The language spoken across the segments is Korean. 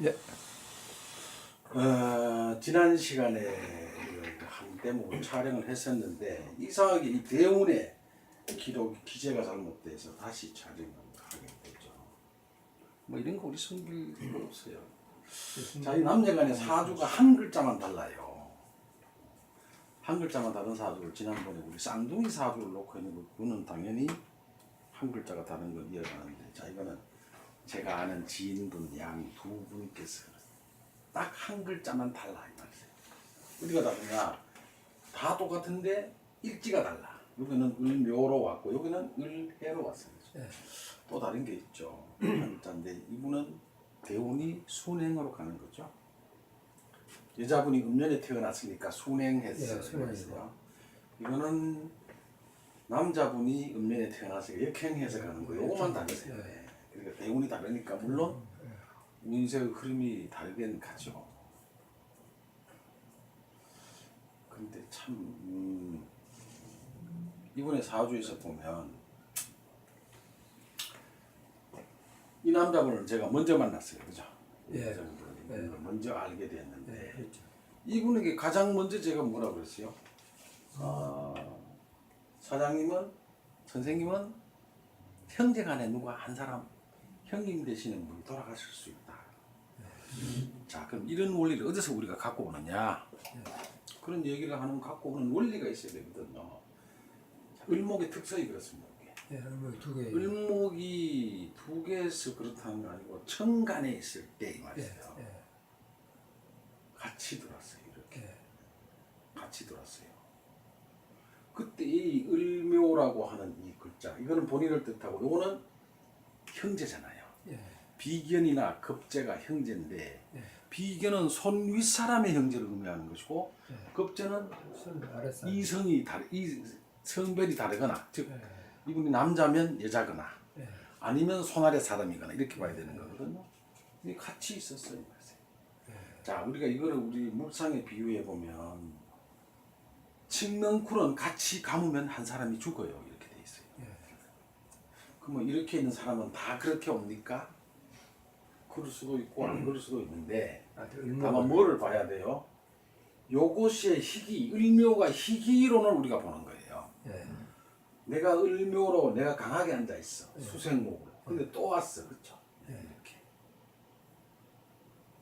예. 지난 시간에 한 대목을 촬영을 했었는데 이상하게 이 대운의 기재가 잘못돼서 다시 촬영을 하게 되죠. 뭐 이런 거 우리 숨길 거 없어요. 자, 이 남녀간의 사주가 한 글자만 달라요. 한 글자만 다른 사주를 지난번에 우리 쌍둥이 사주를 놓고 있는 그거는 당연히 한 글자가 다른 걸 이어가는데, 자 이거는 제가 아는 지인분 양 두 분께서 딱 한 글자만 달라 이 말이에요. 어디가 다르냐? 다 똑같은데 일지가 달라. 여기는 을묘로 왔고 여기는 을해로 왔어요. 네. 또 다른 게 있죠. 한 글자인데 이분은 대운이 순행으로 가는 거죠. 여자분이 음년에 태어났으니까 순행했어요. 순행이죠. 이거는 남자분이 음년에 태어나서 역행해서 가는 거예요. 요것만 다르세요. 네. 그러니까 대운이 다르니까 물론 운세의 흐름이 다르긴 가죠. 근데 참 이번에 사주에서 보면 이 남자분을 제가 먼저 만났어요, 그죠? 예. 먼저 알게 됐는데 네, 그렇죠. 이분에게 가장 먼저 제가 뭐라 그랬어요? 사장님은, 선생님은 형제간에 누가 한 사람 형님 되시는 분이 돌아가실 수 있다. 자, 그럼 이런 원리를 어디서 우리가 갖고 오느냐? 그런 얘기를 하는 갖고 오는 원리가 있어야 되거든요. 을목의 특성이 그렇습니다. 예, 을목이 두 개. 을목이 두 개에서 그렇다는 거 아니고 천간에 있을 때 이 말이에요. 예, 예. 같이 들어왔어요. 이렇게 예. 같이 들어왔어요. 그때 이 을묘라고 하는 이 글자, 이거는 본인을 뜻하고 요거는 형제잖아요. 예. 비견이나 급제가 형제인데 예. 비견은 손 윗사람의 형제를 의미하는 것이고 예. 급제는 손 아랫사람. 이 성별이 다르거나, 즉 예. 이분이 남자면 여자거나 예. 아니면 손 아래 사람이거나 이렇게 봐야 되는 거거든요. 이게 같이 있었어요. 자, 우리가 이거를 우리 물상에 비유해 보면 칙명쿨은 같이 감으면 한 사람이 죽어요. 이렇게 돼 있어요. 예. 그러면 이렇게 있는 사람은 다 그렇게 옵니까? 그럴 수도 있고 안 그럴 수도 있는데 다만 뭐를 봐야 돼요? 요것의 희기, 을묘가 희기론을 우리가 보는 거예요. 예. 내가 을묘로 내가 강하게 앉아 있어. 예. 수생목으로. 근데 또 왔어. 그렇죠? 예. 이렇게.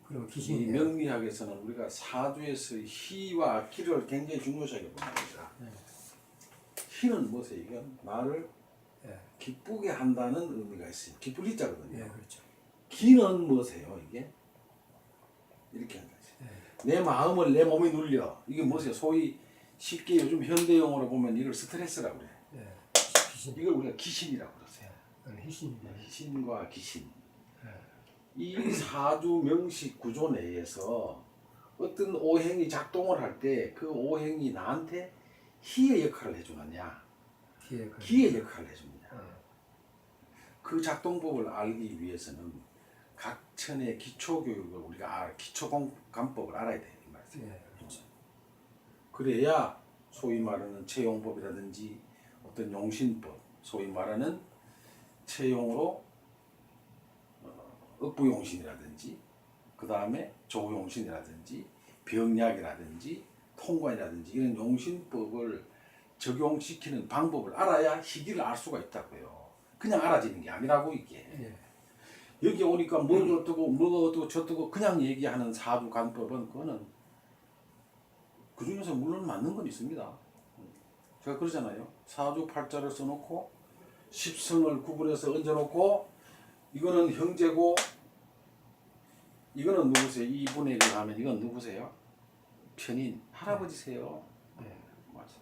그럼 이 귀신이 명리학에서는 우리가 사주에서 희와 기를 굉장히 중요하게 봅니다. 희는 뭐세요? 이건 나를 예. 기쁘게 한다는 의미가 있어요. 기쁠 희자거든요. 예, 그렇죠. 기는 뭐세요? 이게 이렇게 한다. 예. 내 마음을 내 몸이 눌려. 이게 뭐세요? 소위 쉽게 요즘 현대용어로 보면 이걸 스트레스라고 그래. 예. 귀신. 이걸 우리가 기신이라고 그러세요. 희신입니다. 희신과 기신. 예. 이 사주 명식 구조 내에서 어떤 오행이 작동을 할 때 그 오행이 나한테 희의 역할을 해주느냐, 기의 역할을 해주느냐. 그 작동법을 알기 위해서는 각 천의 기초 교육을 우리가 기초감법을 알아야 돼요. 이 말이에요. 예, 그렇죠. 그래야 소위 말하는 채용법이라든지 어떤 용신법, 소위 말하는 채용으로 억부용신이라든지 그 다음에 조용신이라든지 병약이라든지 통관이라든지 이런 용신법을 적용시키는 방법을 알아야 희기를 알 수가 있다고요. 그냥 알아지는 게 아니라고 이게. 예. 여기 오니까 뭐 어떠고 뭐 어떠고 저떠고 그냥 얘기하는 사주 간법은 그거는 그 중에서 물론 맞는 건 있습니다. 제가 그러잖아요. 사주 팔자를 써놓고 십성을 구분해서 얹어놓고 이거는 형제고 이거는 누구세요? 이분에게 가면 이건 누구세요? 편인 할아버지세요. 네. 맞아.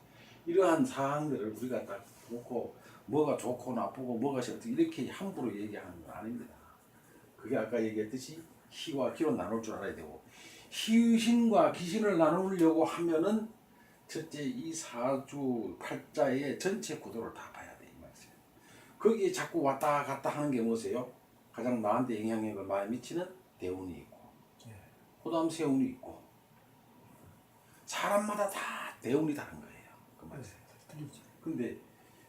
이러한 사항들을 우리가 딱 놓고 뭐가 좋고 나쁘고 뭐가 싫고 이렇게 함부로 얘기하는 건 아닙니다. 그게 아까 얘기했듯이 희와 기로 나눌 줄 알아야 되고 희신과 기신을 나누려고 하면은 첫째 이 사주 팔자의 전체 구도를 다 봐야 돼 이 말이에요. 거기에 자꾸 왔다 갔다 하는 게 뭐세요? 가장 나한테 영향력을 많이 미치는 대운이 있고 그 다음 세운이 있고 사람마다 다 대운이 다른 거예요. 그 말이에요. 근데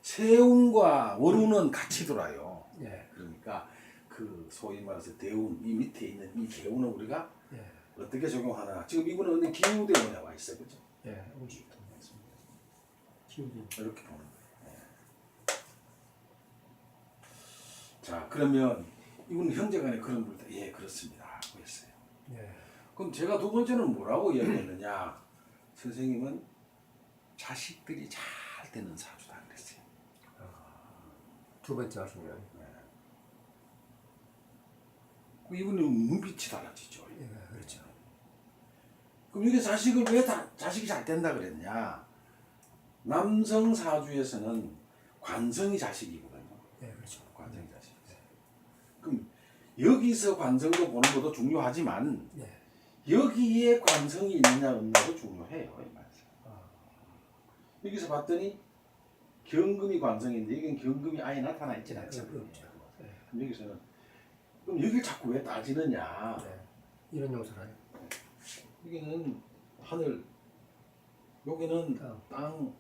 세운과 월운은 같이 돌아요. 예. 그러니까 그 소위 말해서 대운 이 밑에 있는 이 대운은 우리가 예. 어떻게 적용하나? 지금 이분은 근데 기후 대운에 와 있어요, 그죠? 예. 오지. 키우기. 이렇게 보는 거예요. 자, 그러면 이분 형제간에 그런 분들 예 그렇습니다 하고 했어요. 예. 그럼 제가 두 번째는 뭐라고 이야기했느냐? 선생님은 자식들이 잘 되는 사주다 그랬어요. 두 번째 하시면. 이분은 눈빛이 달라지죠. 예. 그렇죠. 그럼 이게 자식을 왜 자식이 잘 된다 그랬냐? 남성 사주에서는 관성이 자식이거든요. 예. 그렇죠. 관성이 자식. 그럼 여기서 관성도 보는 것도 중요하지만 예. 여기에 관성이 있느냐 없느냐도 중요해요. 이 말씀. 여기서 봤더니 경금이 관성인데 이건 경금이 아예 나타나 있지 않잖아요. 없죠. 예. 그럼 여기서는 그럼 여기를 자꾸 왜 따지느냐? 예. 이런 용사를. 여기는 하늘, 여기는 땅,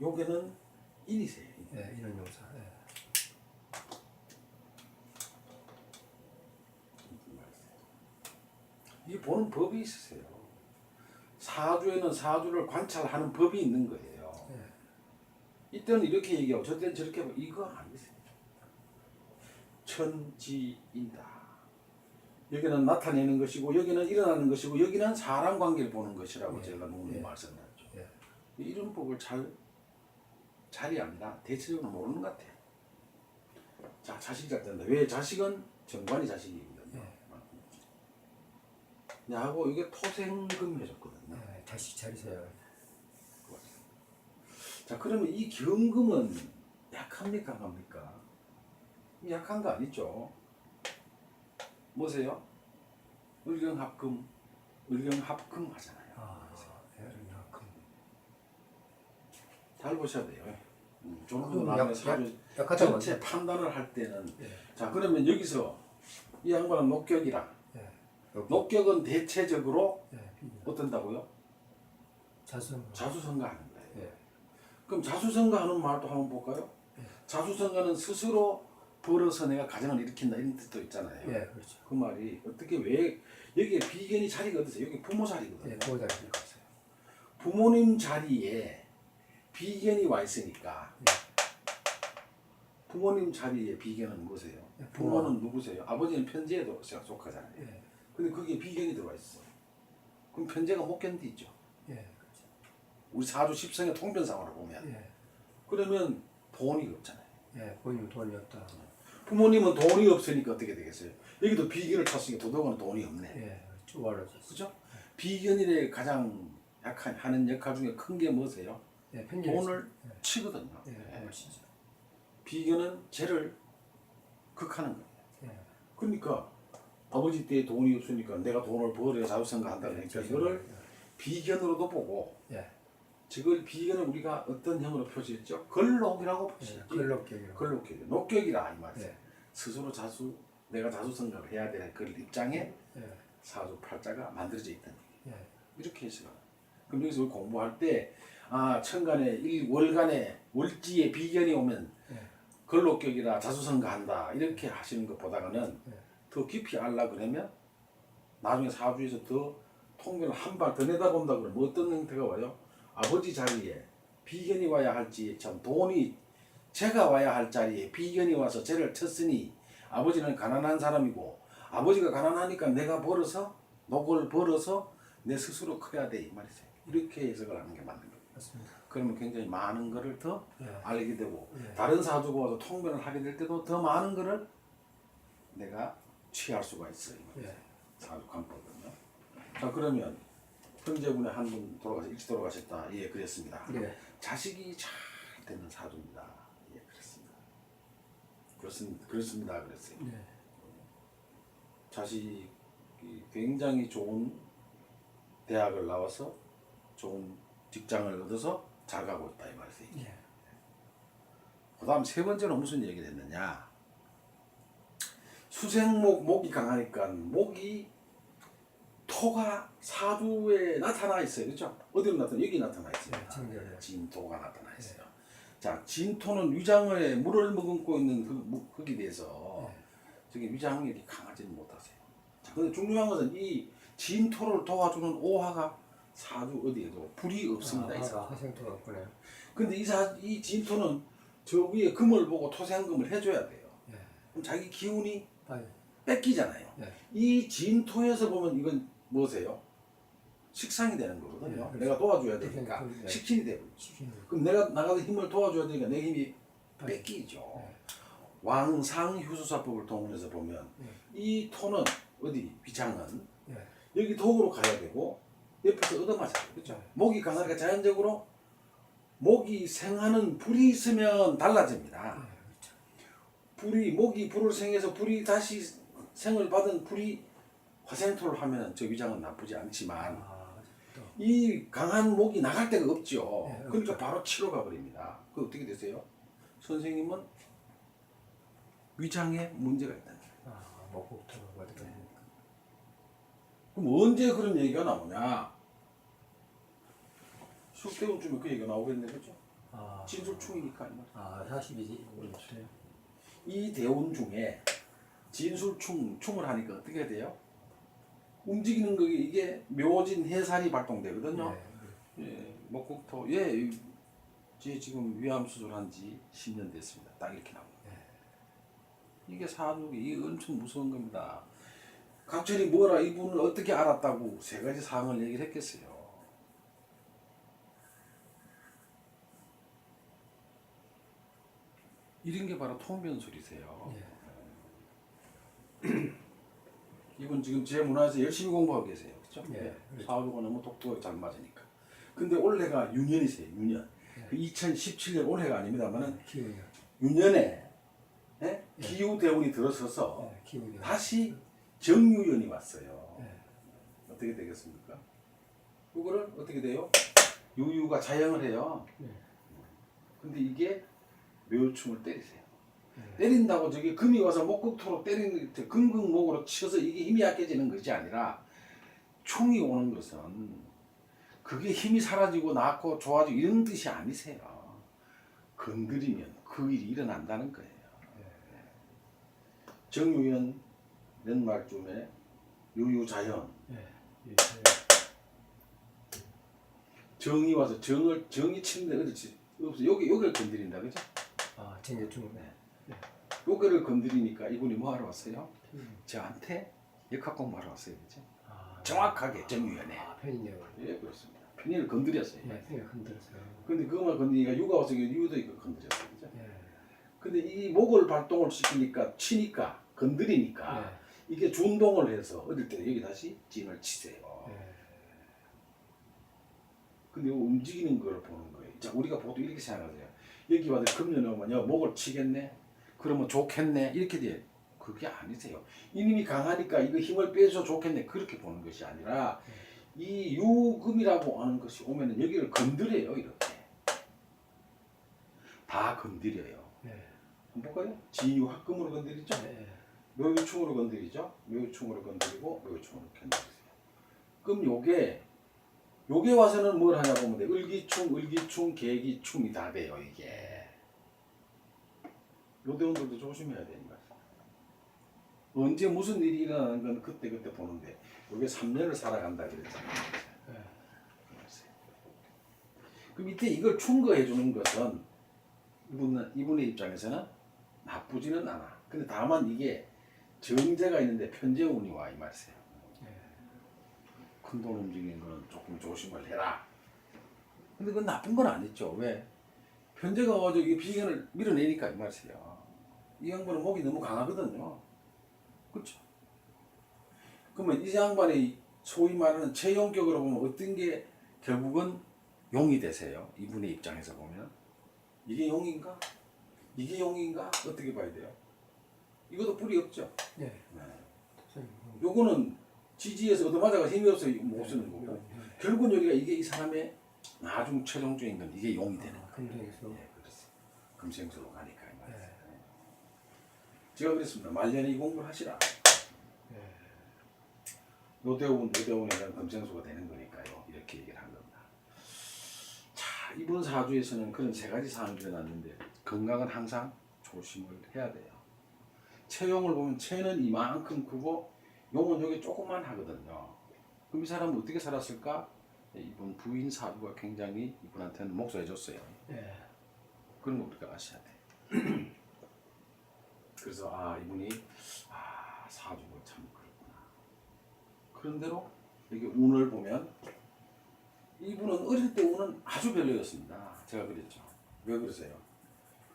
여기는 인이세요. 예. 이런 용사. 예. 이 보는 법이 있으세요. 사주에는 사주를 관찰하는 법이 있는 거예요. 예. 이때는 이렇게 얘기하고 저때는 저렇게 하고 이거 아니세요. 천지인다. 여기는 나타내는 것이고 여기는 일어나는 것이고 여기는 사람 관계를 보는 것이라고 제가 너무 말씀드렸죠. 예. 이런 법을 잘이 아니라 대체적으로 모르는 것 같아요. 자, 자식이 잘 된다. 왜? 자식은 정관이 자식이거든요. 하고 이게 토생금이 해줬거든요. 예. 다시 차리세요. 자, 그러면 이 경금은 약합니까, 강합니까? 약한 거 아니죠. 뭐세요? 을경합금, 을경합금 하잖아요. 예. 이만큼. 잘 보셔야 돼요. 조금 그럼 나중에 사주 약하다고 전체 판단을 할 때는 예. 자, 그러면 여기서 이 양반은 녹격이라. 예. 녹격은 대체적으로 예. 어떤다고요? 자수. 자수성가하는 거예요. 예. 그럼 자수성가하는 말도 한번 볼까요? 자수성가는 스스로 벌어서 내가 가정을 일으킨다 이런 뜻도 있잖아요. 예. 그렇죠. 그 말이 어떻게 왜 여기에 비견이 자리가 어디세요? 여기 부모 자리거든요. 예. 그거다 있어요. 부모님 자리에 비견이 와 있으니까 부모님 자리에 비견은 뭐세요? 예, 부모는 누구세요? 아버지는 편제에도 속하잖아요. 예. 근데 거기에 비견이 들어와 있어. 그럼 편제가 못 견디죠. 예. 그렇죠. 우리 사주 십성의 통변상으로 보면 예. 그러면 돈이 없잖아요. 예. 본인 돈이 없다. 부모님은 돈이 없으니까 어떻게 되겠어요? 여기도 비견을 쳤으니까 도덕은 돈이 없네. 예. 주말로서. 그죠? 비견일에 가장 약한 하는 역할 중에 큰 게 뭐세요? 예. 돈을 치거든요. 예. 돈을 치죠. 비견은 죄를 극하는 거예요. 예. 그러니까 아버지 때 돈이 없으니까 내가 돈을 벌어야 자수성가한다 그러니까 이거를 비견으로도 보고 예. 저걸 비견을 우리가 어떤 형으로 표시했죠? 걸록이라고 예. 표시했지. 걸럭격이라고. 걸록이죠. 녹격이라 이 말이에요. 예. 스스로 내가 자수성가를 해야 될 그 입장에 예. 사주 팔자가 만들어져 있다는 얘기예요. 예. 이렇게 해서 그럼 여기서 우리 공부할 때 천간에 월간에 월지에 비견이 오면 예. 걸록격이라 자수성가한다 이렇게 하시는 것보다는 예. 더 깊이 알라 그러면 나중에 사주에서 더 통변을 한 발 더 내다본다 그러면 어떤 형태가 와요? 아버지 자리에 비견이 와야 할지 참 돈이 재가 와야 할 자리에 비견이 와서 재를 쳤으니 아버지는 가난한 사람이고 아버지가 가난하니까 내가 벌어서 녹을 벌어서 내 스스로 커야 돼 이 말이죠. 이렇게 해석을 하는 게 맞는 거예요. 맞습니다. 그러면 굉장히 많은 거를 더 예. 알게 되고 예. 다른 사주가 와서 통변을 하게 될 때도 더 많은 거를 내가 취할 수가 있어요. 예. 사주 관법은요. 자, 그러면 형제분의 한 분 일찍 돌아가셨다. 예, 그랬습니다. 예. 자식이 잘 되는 사주입니다. 예, 그렇습니다. 그렇습니다. 그랬어요. 예. 자식이 굉장히 좋은 대학을 나와서 좋은 직장을 얻어서 잘 가고 있다 이 말이에요. 예. 그다음 세 번째는 무슨 얘기를 했느냐? 수생목이 강하니까 목이 토가 사주에 나타나 있어요. 그렇죠? 어디로 나타나? 여기 나타나 있어요. 예, 진결에. 진토가 나타나 있어요. 자, 진토는 위장에 물을 머금고 있는 흙이 돼서 저기 위장력이 강하지는 못하세요. 자, 근데 중요한 것은 이 진토를 도와주는 오화가 사주 어디에도 불이 없습니다. 이 사주. 화생토가 없구나. 근데 이 진토는 저 위에 금을 보고 토생금을 해줘야 돼요. 예. 그럼 자기 기운이 아유. 뺏기잖아요. 예. 이 진토에서 보면 이건 뭐세요? 식상이 되는 거거든요. 예, 내가 도와줘야 되니까 예. 식신이 되고. 시키는 그럼 내가 나가서 힘을 도와줘야 되니까 내 힘이 뺏기죠. 예. 왕상휴수사법을 동원해서 보면 예. 이 토는 어디 위장은 예. 여기 독으로 가야 되고 옆에서 얻어맞아야 되죠. 예. 목이 강하니까 자연적으로 목이 생하는 불이 있으면 달라집니다. 그렇죠. 목이 불을 생해서 불이 다시 생을 받은 불이 화생토를 하면 저 위장은 나쁘지 않지만 또. 이 강한 목이 나갈 데가 없죠. 네, 그러니까 없죠. 바로 치러 가버립니다. 그 어떻게 되세요? 선생님은 위장에 문제가 있다는 거예요. 목국토가 어디가 그럼 언제 그런 얘기가 나오냐? 숙대운쯤에 그 얘기가 나오겠네, 그죠? 진술충이니까. 이 말이에요. 40이지. 그렇죠. 이 대운 중에 진술충을 하니까 어떻게 해야 돼요? 움직이는 거 이게 묘진 해살이 발동되거든요. 예, 목국토 제 지금 위암 수술한 지 10년 됐습니다. 딱 이렇게 나옵니다. 이게 사주기 이게 엄청 무서운 겁니다. 각철이 뭐라 이분을 어떻게 알았다고 세 가지 사항을 얘기를 했겠어요. 이런 게 바로 통변술이세요. 이분 지금 제 문화에서 열심히 공부하고 계세요. 그렇죠? 예. 사주가 너무 독특하게 잘 맞으니까. 근데 올해가 유년이세요. 유년. 그 2017년 올해가 아닙니다만은 기운이요. 유년에 기후 대운이 들어서서 기운이요. 다시 정유연이 왔어요. 예. 어떻게 되겠습니까? 그거를 어떻게 돼요? 유유가 자영을 해요. 예. 근데 이게 묘충을 때리세요. 예. 때린다고 저기 금이 와서 목국토로 때리는 금극목으로 쳐서 이게 힘이 약해지는 것이 아니라 충이 오는 것은 그게 힘이 사라지고 낫고 좋아지고 이런 뜻이 아니세요. 건드리면 그 일이 일어난다는 거예요. 정유연 연말쯤에 유유자연 예. 정이 와서 정이 치는데 어디 없어. 여기를 건드린다, 그죠? 진여충. 여기를 건드리니까 이분이 뭐 하러 왔어요? 저한테 역학 공부하러 왔어요, 그죠? 정확하게 정유연에. 편이네요. 예, 그렇습니다. 편의를 건드렸어요. 편이 흔들었어요. 근데 그것만 건드리니까 유가 와서 유도 이거 건드렸어요, 그죠? 예. 근데 이 목을 발동을 시키니까 치니까 건드리니까 이게 준동을 해서 어릴 때 여기 다시 진을 치세요. 근데 움직이는 걸 보는 거예요. 자, 우리가 보통 이렇게 생각하세요. 여기 와서 금년 오면 목을 치겠네? 그러면 좋겠네? 이렇게 돼요. 그게 아니세요. 이놈이 강하니까 이거 힘을 빼서 좋겠네? 그렇게 보는 것이 아니라 이 유금이라고 하는 것이 오면은 여기를 건드려요. 이렇게. 다 건드려요. 한번 볼까요? 진유합금으로 건드리죠? 묘유충으로 건드리죠? 묘유충으로 건드리고 묘유충으로 건드리세요. 그럼 요게 와서는 뭘 하냐 보면 돼. 을기충, 계기충이 다 돼요, 이게. 요대원들도 조심해야 되는 거야. 언제 무슨 일이 일어나는 건 그때 보는데, 요게 3년을 살아간다 그랬잖아요. 그럼 이때 이걸 충거해 주는 것은 이분의 입장에서는 나쁘지는 않아. 근데 다만 이게 정제가 있는데 편제운이 와, 이 말이세요. 큰돈 움직이는 거는 조금 조심을 해라. 근데 그건 나쁜 건 아니죠. 왜? 편제가 와가지고 이게 비견을 밀어내니까 이 말이세요. 이 양반은 목이 너무 강하거든요. 그렇죠? 그러면 이 양반이 소위 말하는 체용격으로 보면 어떤 게 결국은 용이 되세요. 이분의 입장에서 보면 이게 용인가? 이게 용인가? 어떻게 봐야 돼요? 이것도 뿔이 없죠. 요거는 지지에서 얻어맞아가 힘이 없어 못 쓰는 거고 결국은 여기가 이게 이 사람의 나중 최종적인 건 이게 용이 되는 거예요. 금생수. 그렇지. 금생수로 가니까 이 말이에요. 제가 그랬습니다. 말년에 이 공부를 하시라. 노대운에 대한 금생수가 되는 거니까요. 이렇게 얘기를 한 겁니다. 자, 이번 사주에서는 그런 세 가지 사항이 일어났는데 건강은 항상 조심을 해야 돼요. 채용을 보면 채는 이만큼 크고 용은 여기 조금만 하거든요. 그럼 이 사람은 어떻게 살았을까? 이분 부인 사주가 굉장히 이분한테는 목소해줬어요. 예. 그런 거 우리가 아셔야 돼. 그래서 이분이 사주가 참 그렇구나. 그런대로 여기 운을 보면 이분은 어릴 때 운은 아주 별로였습니다. 제가 그랬죠. 왜 그러세요?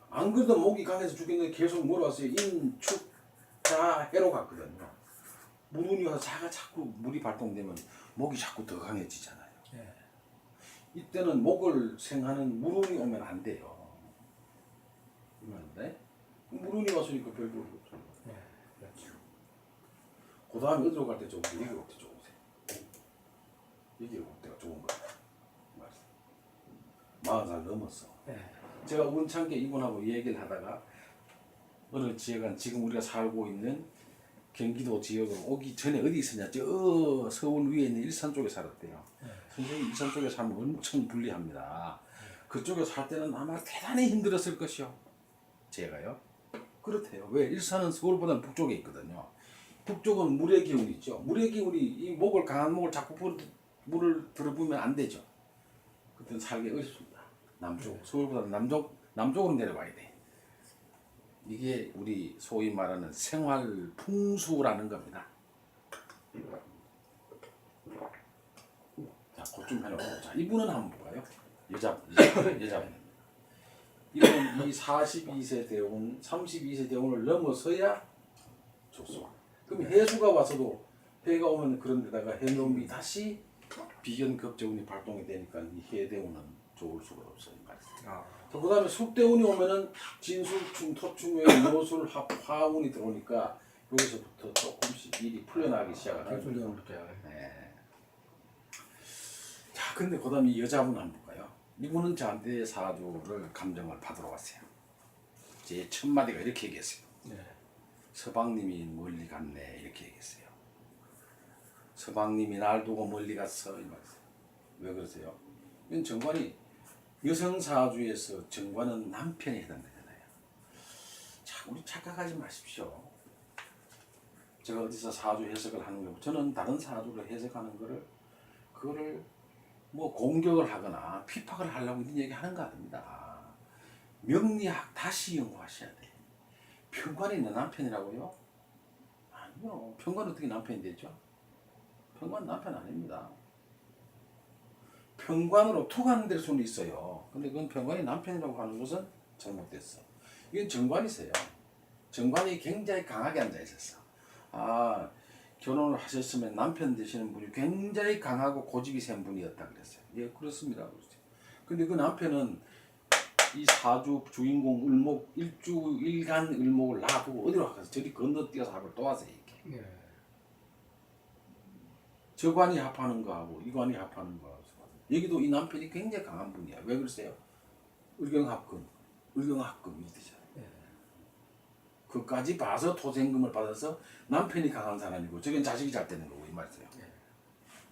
안 그래도 목이 강해서 죽겠는데 계속 물어왔어요. 인, 축, 자, 해로 갔거든요. 물운이 와서 자가 자꾸 물이 발동되면 목이 자꾸 더 강해지잖아요. 예. 이때는 목을 생하는 물운이 오면 안 돼요. 이만한데 물운이 왔으니까 별로 없어요. 예. 그렇죠. 그 다음에 어디로 갈 때 좋으세요? 여기 올때 좋으세요. 여기 올 때가 좋은 거예요. 40살 넘었어. 예. 제가 원창게 이분하고 얘기를 하다가 어느 지역은 지금 우리가 살고 있는 경기도 지역으로 오기 전에 어디 있었냐? 저 서울 위에 있는 일산 쪽에 살았대요. 선생님 일산 쪽에 살면 엄청 불리합니다. 그쪽에 살 때는 아마 대단히 힘들었을 것이요. 제가요. 그렇대요. 왜? 일산은 서울보다는 북쪽에 있거든요. 북쪽은 물의 기운이 있죠. 물의 기운이 이 목을 강한 목을 자꾸 물을 들어보면 안 되죠. 그때는 살기 어렵습니다. 남쪽 서울보다 남쪽으로 내려와야 돼. 이게 우리 소위 말하는 생활 풍수라는 겁니다. 자, 그것 좀 해놓고 자 이분은 한번 볼까요? 여자분. 이분은 이 42세 대운, 32세 대운을 넘어서야 좋소. 그럼 해수가 와서도 해가 오면 그런 데다가 해놈이 다시 비견급제운이 발동이 되니까 이 해대운은 좋을 수가 없어요. 그 다음에 숙대운이 오면은 진술충, 토충의 요술, 화운이 들어오니까 여기서부터 조금씩 일이 풀려나기 시작하죠. 네. 자, 근데 그 다음에 이 여자분 한번 볼까요? 이분은 저한테 사주를 감정을 받으러 왔어요. 제 첫 마디가 이렇게 얘기했어요. 네. 서방님이 멀리 갔네 이렇게 얘기했어요. 서방님이 날 두고 멀리 갔어 이 말이에요. 왜 그러세요? 이건 정관이 여성 사주에서 정관은 남편에 해당되잖아요. 자, 우리 착각하지 마십시오. 제가 어디서 사주 해석을 하는 거, 저는 다른 사주를 해석하는 그거를 뭐 공격을 하거나 피박을 하려고 이런 얘기 하는 거 아닙니다. 명리학 다시 연구하셔야 돼. 편관이 내 남편이라고요? 아니요. 편관 어떻게 남편이 되죠? 편관 남편 아닙니다. 편관으로 투관될 수는 있어요. 근데 그건 편관이 남편이라고 하는 것은 잘못됐어. 이건 정관이세요. 정관이 굉장히 강하게 앉아 있었어. 결혼을 하셨으면 남편 되시는 분이 굉장히 강하고 고집이 센 분이었다 그랬어요. 예, 그렇습니다. 근데 그 남편은 이 사주 주인공 을목 일간 을목을 놔두고 어디로 가서 저리 건너뛰어서 합을 또 하세요. 이렇게. 예. 저 관이 합하는 거하고 이 관이 합하는 거하고 여기도 이 남편이 굉장히 강한 분이야. 왜 그러세요? 을경합금 이 뜻이잖아요. 예. 그까지 봐서 토생금을 받아서 남편이 강한 사람이고 저건 자식이 잘 되는 거고 이 말이세요. 예.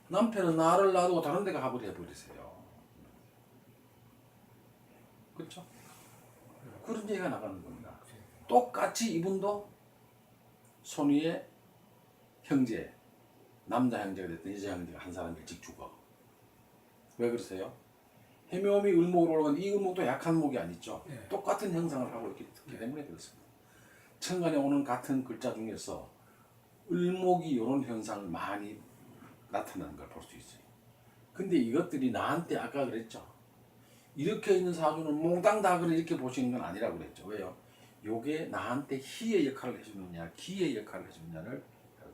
남편은 나를 놔두고 다른 데가 합을 해버리세요. 그렇죠? 그런 얘기가 나가는 겁니다. 똑같이 이분도 손위에 형제, 남자 형제가 됐든 여자 형제가 한 사람 일찍 죽어. 왜 그러세요? 해묘음이 을목으로 올라간 이 을목도 약한 목이 아니죠. 네. 똑같은 형상을 하고 있기 때문에 그렇습니다. 천간에 오는 같은 글자 중에서 을목이 이런 현상을 많이 나타나는 걸 볼 수 있어요. 근데 이것들이 나한테 아까 그랬죠. 이렇게 있는 사주는 몽땅 다 이렇게 보시는 건 아니라고 그랬죠. 왜요? 요게 나한테 희의 역할을 해주느냐 기의 역할을 해주느냐를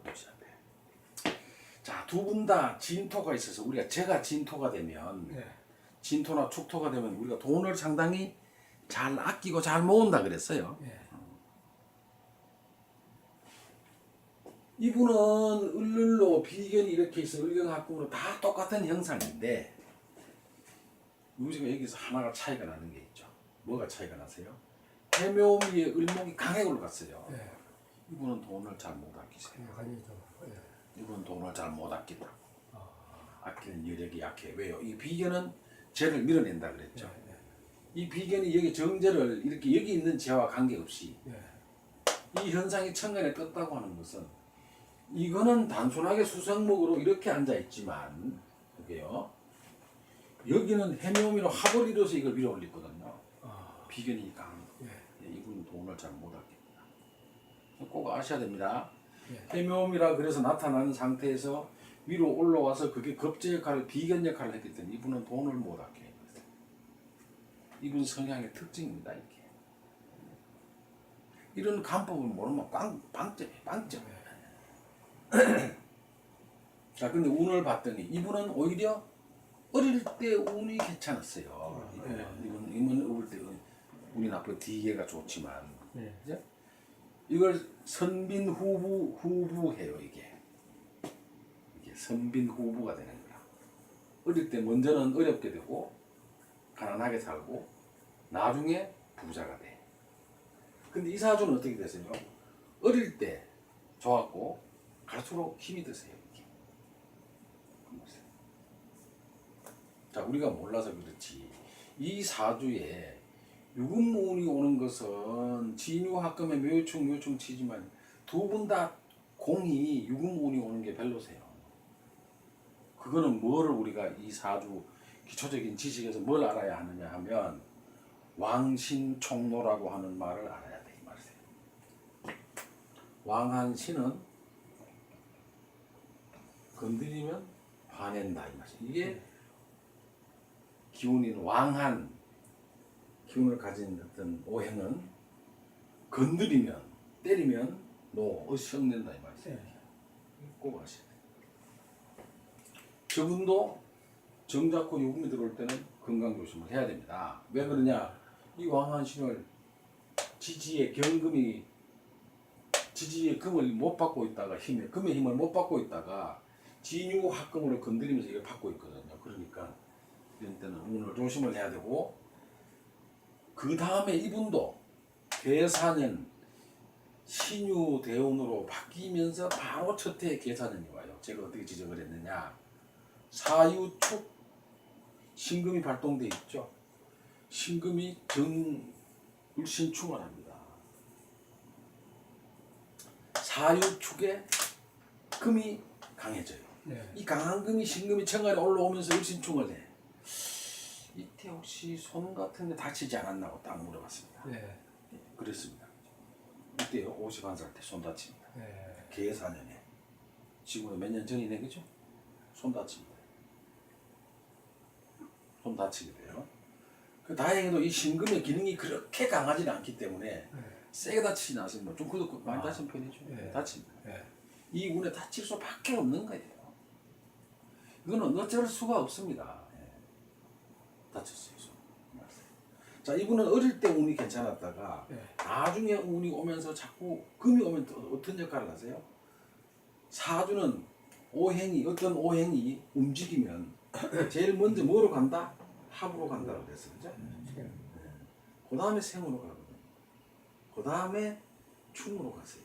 보셔야 돼요. 자, 두 분 다 진토가 있어서 제가 진토가 되면 네. 진토나 축토가 되면 우리가 돈을 상당히 잘 아끼고 잘 모은다 그랬어요. 네. 이분은 을룰로 비견이 이렇게 있어 을경합금으로 다 똑같은 형상인데 우리가 여기서 하나가 차이가 나는 게 있죠. 뭐가 차이가 나세요? 해묘미의 을목이 강행으로 갔어요. 네. 이분은 돈을 잘 못 아끼세요. 이분은 돈을 잘 못 아낀다고. 아끼는 여력이 약해. 왜요? 이 비견은 재를 밀어낸다 그랬죠. 이 비견이 여기 정제를 이렇게 여기 있는 재와 관계없이 이 현상이 천간에 떴다고 하는 것은 이거는 단순하게 수성목으로 이렇게 앉아 있지만 보게요. 여기는 해묘미로 합을 이뤄서 이걸 밀어 올리거든요. 비견이 강한 거. 예. 이분은 돈을 잘 못 아낍니다. 꼭 아셔야 됩니다. 예. 해묘미라 그래서 나타나는 상태에서 위로 올라와서 그게 겁제 역할을 비견 역할을 했기 때문에 이분은 돈을 못 아껴요. 이분 성향의 특징입니다. 이게. 이런 간법을 모르면 빵점이에요. 빵점. 자, 근데 운을 봤더니 이분은 오히려 어릴 때 운이 괜찮았어요. 이분은 어릴 때 운이 나쁘고 뒤에가 좋지만, 네. 그죠? 이걸 선빈후부해요. 이게 선빈후부가 되는 거야. 어릴 때 먼저는 어렵게 되고 가난하게 살고 나중에 부자가 돼. 근데 이 사주는 어떻게 되세요? 어릴 때 좋았고 갈수록 힘이 드세요. 이게. 자, 우리가 몰라서 그렇지 이 사주에 유금운이 오는 것은 진유합금의 묘충 치지만 두 분 다 공이 유금운이 오는 게 별로세요. 그거는 뭐를 우리가 이 사주 기초적인 지식에서 뭘 알아야 하느냐 하면 왕신총로라고 하는 말을 알아야 돼. 이 말이에요. 왕한 신은 건드리면 화낸다. 이 말이에요. 이게 기운인 왕한 기운을 가진 어떤 오행은 건드리면 때리면 어시형낸다. 이 말이에요. 꼭 아셔야 돼요. 저분도 정잡고 요금이 들어올 때는 건강 조심을 해야 됩니다. 왜 그러냐? 이 왕한신을 지지의 금을 못 받고 있다가 금의 힘을 못 받고 있다가 진유합금으로 건드리면서 이걸 받고 있거든요. 그러니까 이런 때는 운을 조심을 해야 되고 그 다음에 이분도 계사년 신유대운으로 바뀌면서 바로 첫해 계사년이 와요. 제가 어떻게 지적을 했느냐? 사유축 신금이 발동돼 있죠. 신금이 정울신충을 합니다. 사유축에 금이 강해져요. 네. 이 강한 금이 신금이 천간에 올라오면서 울신충을 해. 이때 혹시 손 같은 데 다치지 않았나고 딱 물어봤습니다. 네. 그랬습니다. 이때요. 51살 때 손 다칩니다. 네. 계사년에. 지금은 몇 년 전이네, 그죠? 손 다칩니다. 손 다치게 돼요. 그 다행히도 이 신금의 기능이 그렇게 강하지는 않기 때문에 세게 다치지 않습니다. 좀 그래도 많이 다친 편이죠. 다칩니다. 이 운에 다칠 수밖에 없는 거예요. 이거는 어쩔 수가 없습니다. 다쳤어요. 자, 이분은 어릴 때 운이 괜찮았다가 나중에 운이 오면서 자꾸 금이 오면 또 어떤 역할을 하세요? 사주는 어떤 오행이 움직이면 제일 먼저 뭐로 간다? 합으로 간다고 그랬어, 그죠? 그 다음에 생으로 가거든요. 그 다음에 충으로 가세요.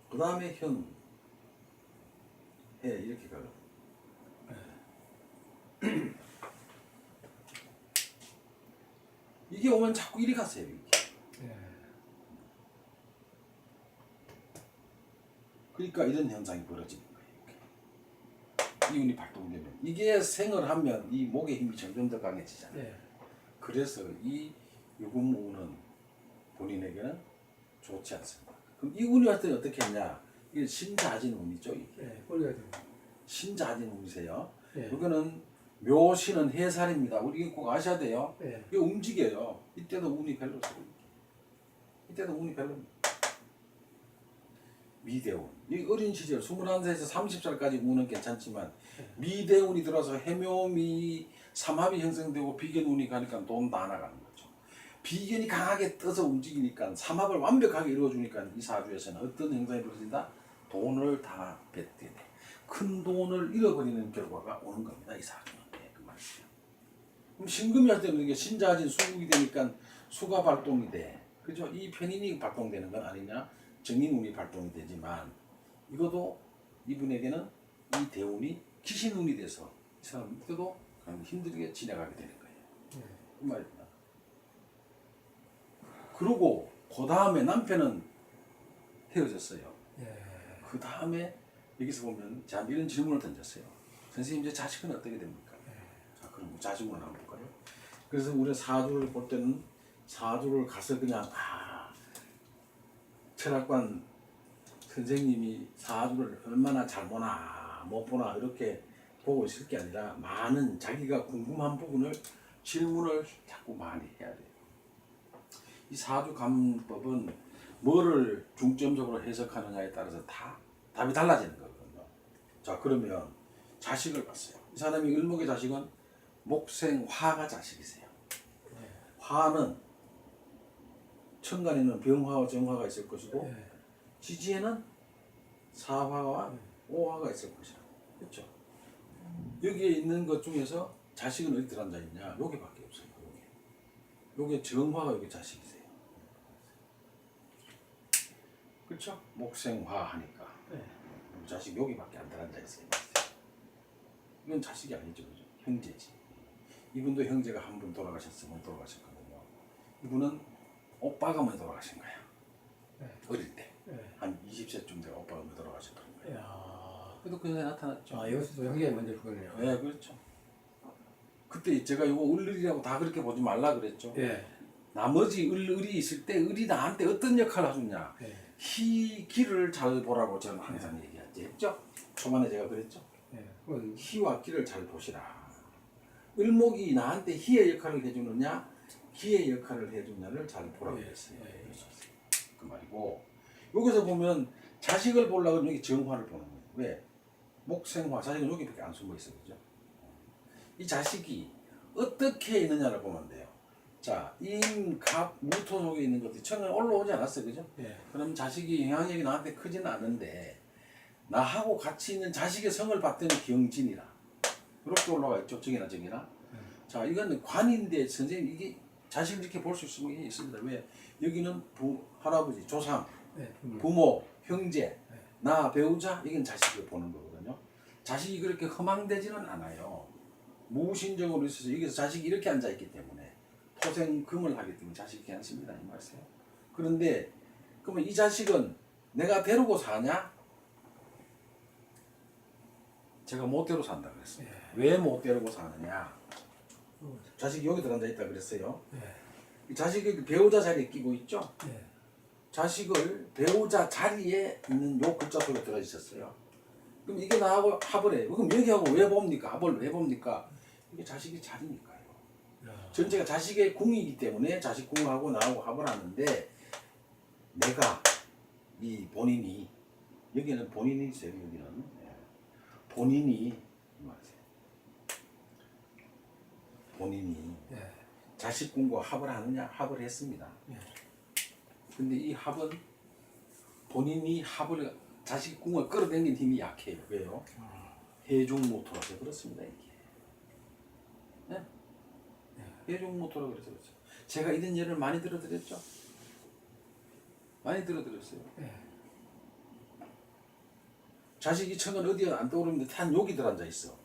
그 다음에 현, 해 이렇게 가거든요. 이게 오면 자꾸 이리 가세요. 이게. 그러니까 이런 현상이 벌어지는 거예요. 이 운이 발동되면 이게 생을 하면 이 목의 힘이 점점 더 강해지잖아요. 그래서 이 유금운은 본인에게는 좋지 않습니다. 그럼 이 운이 왔을 때 어떻게 했냐? 이게 신자진 운이죠. 이게. 꼬리가 됩니다. 신자진 운이세요. 이거는 묘신은 해살입니다. 우리 꼭 아셔야 돼요. 이게 움직여요. 이때도 운이 별로세요. 이때도 운이 별로입니다. 미대운. 이 어린 시절 21세에서 30살까지 운은 괜찮지만 미대운이 들어서 해묘미 삼합이 형성되고 비견운이 가니까 돈 다 나가는 거죠. 비견이 강하게 떠서 움직이니까 삼합을 완벽하게 이루어주니까 이 사주에서는 어떤 현상이 벌어진다? 돈을 다 뱉게 돼. 큰 돈을 잃어버리는 결과가 오는 겁니다. 이 사주는. 그 말이죠. 그럼 신금이 할 때는 이게 신자진 수국이 되니까 수가 발동이 돼. 그죠? 이 편인이 발동되는 건 아니냐? 정인운이 발동이 되지만 이것도 이분에게는 이 대운이 기신운이 돼서 이 사람도 힘들게 지나가게 되는 거예요. 그 말입니다. 그러고 그 다음에 남편은 헤어졌어요. 예. 그 다음에 여기서 보면 자 이런 질문을 던졌어요. 선생님 이제 자식은 어떻게 됩니까? 자 그럼 자식으로 한번 볼까요? 그래서 우리 사주를 볼 때는 사주를 가서 그냥 철학관 선생님이 사주를 얼마나 잘 보나 못 보나 이렇게 보고 있을 게 아니라 많은 자기가 궁금한 부분을 질문을 자꾸 많이 해야 돼요. 이 사주 감법은 뭐를 중점적으로 해석하느냐에 따라서 다 답이 달라지는 거거든요. 자 그러면 자식을 봤어요. 이 사람이 을목의 자식은 목생화가 자식이세요. 화는 천간에는 병화와 정화가 있을 것이고 예. 지지에는 사화와 오화가 있을 것이다. 그렇죠? 여기에 있는 것 중에서 자식은 어디 들어앉아 있냐? 여기밖에 없어요. 여기 정화가 여기 자식이세요. 그렇죠? 목생화 하니까 자식 여기밖에 안 들어앉아 있어요. 이건 자식이 아니죠, 그죠? 형제지. 이분도 형제가 한 분 돌아가셨으면 돌아가셨거든요. 이분은 오빠가 먼저 돌아가신 거야. 어릴 때. 한 20세쯤 돼가 오빠가 먼저 돌아가셨거든요. 야. 그래도 그 전에 나타났죠. 아, 여기서도 형제가 먼저 죽었네요. 네, 그렇죠. 그때 제가 이거 을이라고 다 그렇게 보지 말라 그랬죠. 예. 나머지 을이 있을 때 을이 나한테 어떤 역할을 하느냐. 예. 희기를 잘 보라고 저는 항상 얘기하지 했죠. 초반에 제가 그랬죠. 예. 그건 희와 기를 잘 보시라. 을목이 나한테 희의 역할을 해주느냐 기의 역할을 해주느냐를 잘 보라고 했어요. 그 말이고 여기서 보면 자식을 보려고 하면 여기 정화를 보는 거예요. 왜? 목생화 자식은 여기밖에 안 숨어 있어, 그죠? 이 자식이 어떻게 있느냐를 보면 돼요. 자, 임갑 무토 속에 있는 것들이 천간에 올라오지 않았어요, 그죠? 예. 그럼 자식이 영향력이 나한테 크지는 않은데 나하고 같이 있는 자식의 성을 받드는 경진이라 이렇게 올라와 있죠, 저기나 저기나. 자, 이건 관인데 선생님 이게 자식을 이렇게 볼 수 있으면 있습니다. 왜? 여기는 할아버지, 조상, 예. 부모, 형제, 나 배우자 이건 자식을 보는 거거든요. 자식이 그렇게 허망되지는 않아요. 무신정으로 있어서 여기서 자식이 이렇게 앉아 있기 때문에 토생금을 하기 때문에 자식이 괜찮습니다 이 말이에요. 그런데 그러면 이 자식은 내가 데리고 사냐? 제가 못 데리고 산다 그랬어요. 왜 못 데리고 사느냐? 자식이 여기 들어앉아 있다 그랬어요. 이 자식이 배우자 자리에 끼고 있죠. 자식을 배우자 자리에 있는 요 글자 속에 들어 있었어요. 그럼 이게 나하고 합을 해요. 그럼 여기하고 왜 봅니까? 합을 왜 봅니까? 이게 자식이 자리니까요. 전체가 자식의 궁이기 때문에 자식 궁하고 나하고 합을 하는데 내가 이 본인이 여기는 본인이 있어요. 여기는 본인이 본인이 자식 궁과 합을 하느냐? 합을 했습니다. 근데 이 합은 본인이 합을 자식 궁을 끌어당긴 힘이 약해요. 왜요? 해중모토라서 그렇습니다. 이게. 네? 해중모토라고 그래서 그렇죠. 제가 이런 예를 많이 들어드렸죠? 많이 들어드렸어요. 자식이 천은 어디에 안 떠오르는데 단 여기 들어앉아 있어.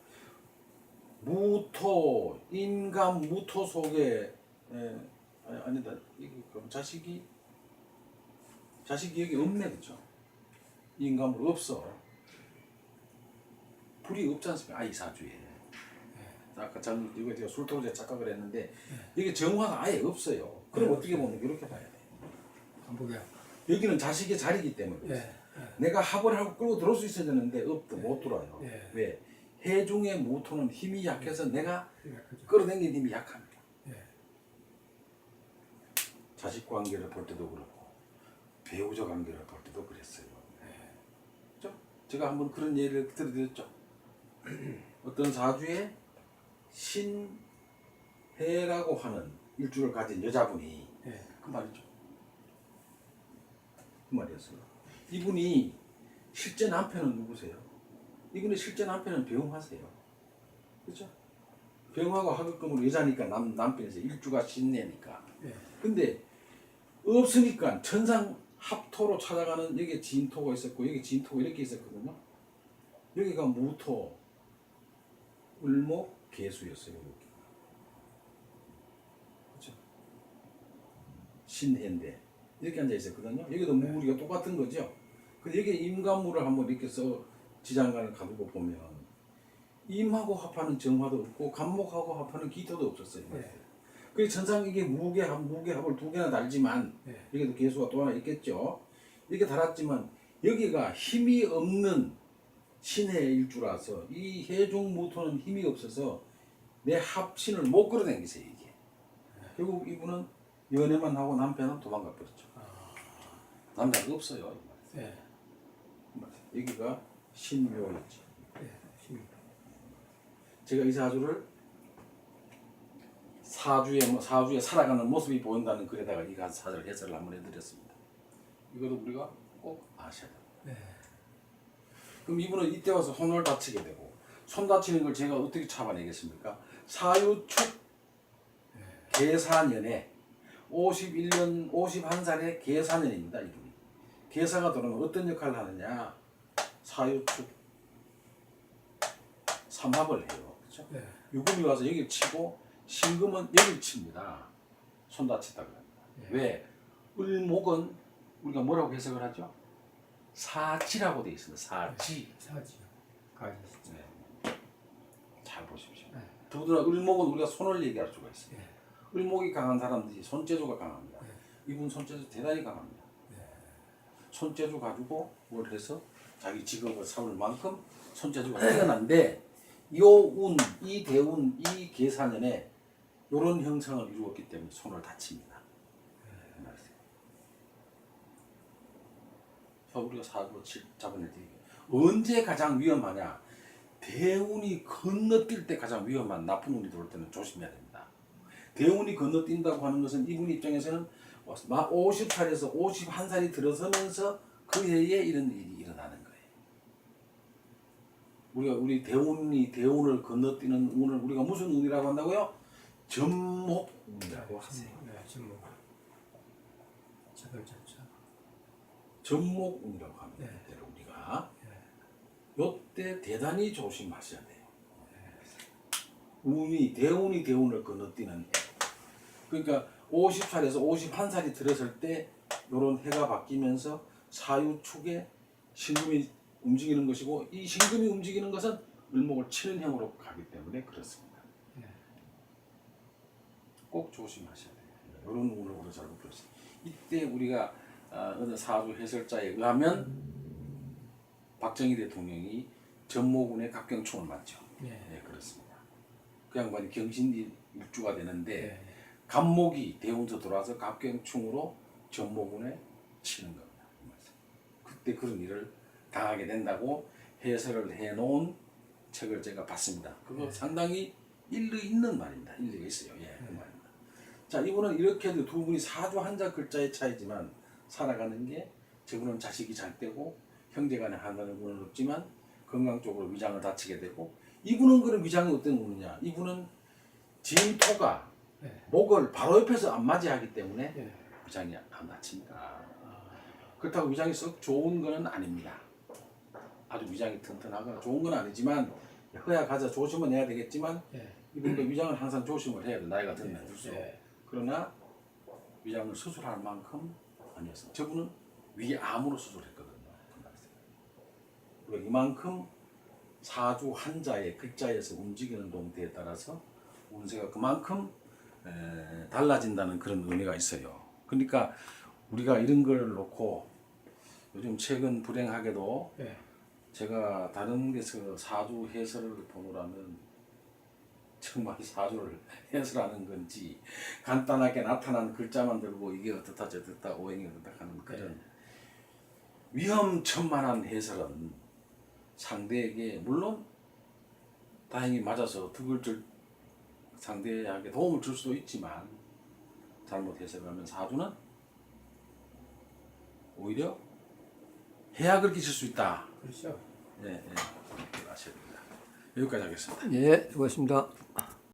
무토, 인간 무토 속에 아니다. 이게 그럼 자식이 여기 없네, 그렇죠? 인간물 없어. 불이 없지 않습니까? 이 사주에. 아까 이거 제가 술토제 착각을 했는데 여기 정화가 아예 없어요. 그럼 어떻게 보면 이렇게 봐야 돼. 한번 보게. 여기는 자식의 자리이기 때문에 내가 합을 하고 끌고 들어올 수 있어야 되는데 못 들어와요. 왜? 해중의 무토는 힘이 약해서 내가 끌어당긴 힘이 약합니다. 자식 관계를 볼 때도 그렇고 배우자 관계를 볼 때도 그랬어요. 그렇죠? 제가 한번 그런 예를 들어드렸죠. 어떤 사주에 신해라고 하는 일주를 가진 여자분이 그 말이죠. 그 말이었어요. 이분이 실제 남편은 누구세요? 이분의 실제 남편은 병화세요. 그렇죠? 병화가 화급금으로 여자니까 남편이세요. 일주가 신내니까. 근데 없으니까 천상 합토로 찾아가는 여기 진토가 있었고 여기 진토가 이렇게 있었거든요. 여기가 무토, 을목, 개수였어요. 여기. 그렇죠? 신해인데 이렇게 앉아 있었거든요. 여기도 무리가 똑같은 거죠. 근데 여기 임관무를 한번 이렇게 써 지장간을 가두고 보면 임하고 합하는 정화도 없고 간목하고 합하는 기토도 없었어요. 네. 그래서 천상 이게 무게합을 두 개나 달지만 네. 여기도 개수가 또 하나 있겠죠. 이렇게 달았지만 여기가 힘이 없는 신의 일주라서 이 해중무토는 힘이 없어서 내 합신을 못 끌어당기세요 이게. 결국 이분은 연애만 하고 남편은 도망가 버렸죠. 남자가 없어요. 네. 여기가 신묘였지. 네. 제가 이 사주를 사주에 살아가는 모습이 보인다는 글에다가 이 사주를 해설을 한번 해드렸습니다. 이것도 우리가 꼭 아셔야 됩니다. 네. 그럼 이분은 이때 와서 손을 다치게 되고 손 다치는 걸 제가 어떻게 잡아내겠습니까? 사유축 계사년에 51년 51살의 계사년입니다. 이분이 계사가 들어오면 어떤 역할을 하느냐? 사유축 삼합을 해요. 그렇죠? 네. 유금이 와서 여기를 치고 신금은 여기를 칩니다. 손 다쳤다고 합니다. 네. 왜? 을목은 우리가 뭐라고 해석을 하죠? 사지라고 되어 있습니다. 사지. 사지요. 가지. 네. 잘 보십시오. 네. 더구나 을목은 우리가 손을 얘기할 수가 있어요. 네. 을목이 강한 사람들이 손재주가 강합니다. 네. 이분 손재주 대단히 강합니다. 네. 손재주 가지고 뭘 해서 자기 직업을 삼을 만큼 손재주가 뛰어난데 요 운, 이 대운, 이 계사년에 이런 형상을 이루었기 때문에 손을 다칩니다. 우리가 사고 잡아낼 때 언제 가장 위험하냐? 대운이 건너뛸 때 가장 위험한 나쁜 운이 들어올 때는 조심해야 됩니다. 대운이 건너뛴다고 하는 것은 이분 입장에서는 50살에서 51살이 들어서면서 그 해에 이런 일이 일어나는 거예요. 우리 대운을 건너뛰는 운을 우리가 무슨 운이라고 한다고요? 전목운이라고 하세요. 네. 전목. 자글자글. 전목운이라고 합니다. 네. 이때를 우리가 요때 대단히 조심하셔야 돼요. 대운이 대운을 건너뛰는 해. 그러니까 50살에서 51살이 들었을 때 요런 해가 바뀌면서 사유축에 신금이 움직이는 것이고 이 신금이 움직이는 것은 을목을 치는 형으로 가기 때문에 그렇습니다. 꼭 조심하셔야 돼요. 이런 운을 우리가 잘 못 보겠어요. 이때 우리가 어느 사주 해설자에 의하면 박정희 대통령이 전모군의 갑경충을 맞죠. 네, 그렇습니다. 그 양반이 경신 일주가 되는데 갑목이 대운서 들어와서 갑경충으로 전모군에 치는 겁니다. 그때 그런 일을 당하게 된다고 해설을 해놓은 책을 제가 봤습니다. 그거 상당히 일리 있는 말입니다. 일리가 있어요. 예, 그 말입니다. 자, 이분은 이렇게 해도 두 분이 사주 한자 글자의 차이지만 살아가는 게 저분은 자식이 잘 되고 형제간에 한다는 분은 없지만 건강 쪽으로 위장을 다치게 되고 이분은 그런 위장이 어떤 분이냐? 이분은 진토가 목을 바로 옆에서 안 맞이하기 때문에 위장이 안 다칩니다. 그렇다고 위장이 썩 좋은 것은 아닙니다. 아주 위장이 튼튼하거나 좋은 건 아니지만 허약하자 조심은 해야 되겠지만 이분도 위장을 항상 조심을 해야 돼. 나이가 들면 들수록. 그러나 위장을 수술할 만큼 아니었어요. 저분은 위암으로 수술했거든요. 그리고 이만큼 사주 한자의 글자에서 움직이는 동태에 따라서 운세가 그만큼 달라진다는 그런 의미가 있어요. 그러니까 우리가 이런 걸 놓고 요즘 최근 불행하게도 제가 다른 데서 사주 해설을 보느라면 정말 사주를 해설하는 건지 간단하게 나타난 글자만 들고 이게 어떻다 저떻다 오행이 어떻다 하는 그런 위험천만한 해설은 상대에게 물론 다행히 맞아서 득을 줄 상대에게 도움을 줄 수도 있지만 잘못 해석하면 사주는 오히려 해악을 끼칠 수 있다. 그렇죠. 네, 네. 아셔야 됩니다. 여기까지 하겠습니다. 예, 수고하셨습니다.